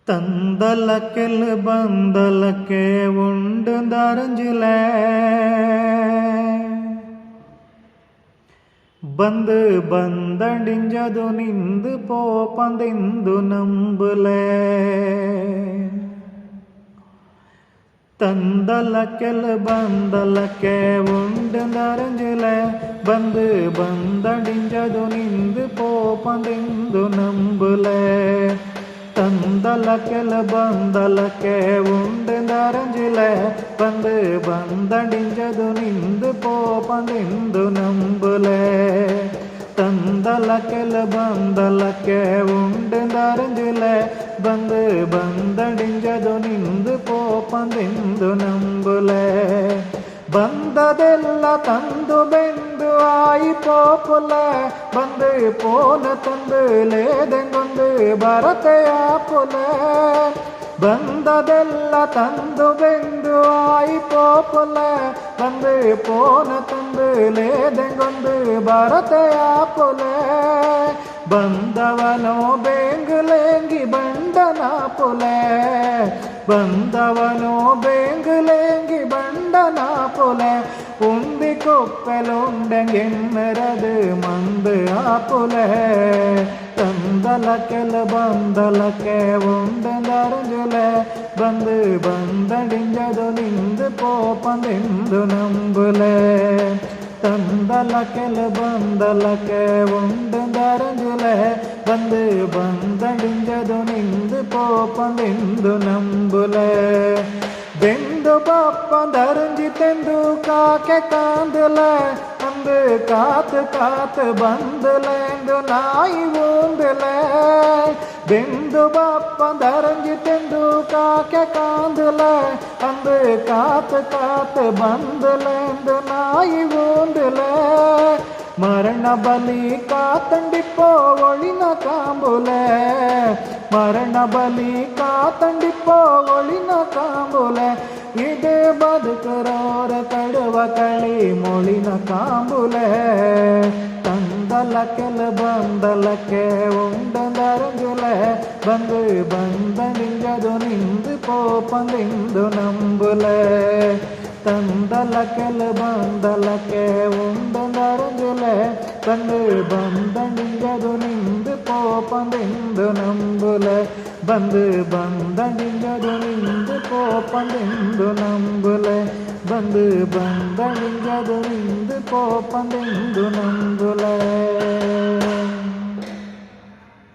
ತಂದಲಕ್ಕೆಲ್ ಬಂದಲಕ್ಕೆ ಉಂಡು ದರಂಜಿಲೆ ಬಂದು ಬಂದಡಿಂಜದು ನಿಂದು ಪೋಪಂದಿಂದು ನಂಬುಲೆ ತಂದಲಕ್ಕೆಲ್ ಬಂದಲಕ್ಕೆ ಉಂಡು ದರಂಜಿಲೆ ಬಂದು ಬಂದಡಿಂಜದು ನಿಂದು ಪೋಪಂದಿಂದು ನಂಬುಲೆ ತಂದಲಕ್ಕೆಲ್ ಬಂದಲಕ್ಕೆ ಉಂಡು ದರಂಜಿಲೆ ಬಂದು ಬಂದಡಿಂಜದು ನಿಂದು ಪೋಪಂದಿಂದು ನಂಬುಲೆ ತಂದಲಕ್ಕೆಲ್ ಬಂದಲಕ್ಕೆ ಉಂಡು ದರಂಜಿಲೆ ಬಂದು ಬಂದಡಿಂಜದು ನಿಂದು ಪೋಪಂದಿಂದು ನಂಬುಲೆ ಬಂದದೆಲ್ಲ ತಂದು ಬೆಂದು ಆಯಿ ಪೋಪುಲೆ ಬಂದು ಪೋನ ತಂದು ಲೇದೆಂಗೊಂದು ಬರತೆಯ ಪುಲೆ ಬಂದದೆಲ್ಲ ತಂದು ಬೆಂದು ಆಯಿ ಪೋಪುಲೆ ಬಂದು ಪೋನ ತಂದು ಲೇದೆಂಗೊಂದು ಬರತೆಯ ಪುಲೆ ಬಂದವನೋ ಬೇಂಗುಲೇಂಗಿ ಬಂಡನ ಪುಲೆ ಬಂದವನೋ ಬೇಂಗುಲೇಂಗಿ ಬಂಡನ ಪುಲೆ ಉಂದಿ ಕೊಪ್ಪೆಲುಂಡೆಂಗೆನ್ನರದು ಮಂದು ಆಪುಲೆ ತಂದಲಕ್ಕೆಲ್ ಬಂದಲಕ್ಕೆ ಉಂಡು ದರಂಜಿಲೆ ಬಂದು ಬಂದಡಿಂಜದು ನಿಂದು ಪೋಪಂದಿಂದು ನಂಬುಲೆ ತಂದಲಕ್ಕೆಲ್ ಬಂದಲಕ್ಕೆ ಉಂಡು ದರಂಜಿಲೆ ಬಂದು ಬಂದಡಿಂಜದು ನಿಂದು ಪೋಪಂದಿಂದು ನಂಬುಲೆ ಬೆಂದು ಬಪ್ಪ ದರಂಜಿತೆಂದು ಕಾಕೆ ಕಾಂದಲೆ ಅಂದು ಕಾತು ಕಾತು ಬಂದಲೆಂದು ನಾಯಿ ಊಂದಲೆ ಬೆಂದು ಬಪ್ಪ ದರಂಜಿತೆಂದು ಕಾಕೆ ಕಾಂದಲೆ ಅಂದು ಕಾತು ಕಾತು ಬಂದಲೆಂದು ನಾಯಿ ಊಂದಲೆ ಮರಣ ಬಲಿ ಕಾತಂಡಿಪ್ಪೋ ಒಳಿನ ಕಾಂಬುಲೆ ಮರಣ ಬಲಿ ಕಾತಂಡಿಪ್ಪೋ ಒಳಿನ ಕಾಂಬುಲೆ ಇದೇ ಬದುಕರೋರ ಕಡುವ ಕಳಿ ಮೊಳಿನ ಕಾಂಬುಲೆ ತಂದಲಕ್ಕೆಲ್ ಬಂದಲಕ್ಕೆ ಉಂಡು ದರಂಜಿಲೆ ಬಂದು ಬಂದಡಿಂಜದು ನಿಂದು ಪೋಪಂದಿಂದು ನಂಬುಲೆ ತಂದಲಕ್ಕೆಲ್ ಬಂದಲಕ್ಕೆ ಉಂಡು ದರಂಜಿಲೆ ಬಂದು ಬಂದಡಿಂಜದು ನಿಂದು ಪೋಪಂದಿಂದು ನಂಬುಲೆ ಬಂದು ಬಂದಡಿಂಜದು ನಿಂದು ಪೋಪಂದಿಂದು ನಂಬುಲೆ ಬಂದು ಬಂದಡಿಂಜದು ನಿಂದು ಪೋಪಂದಿಂದು ನಂಬುಲೆ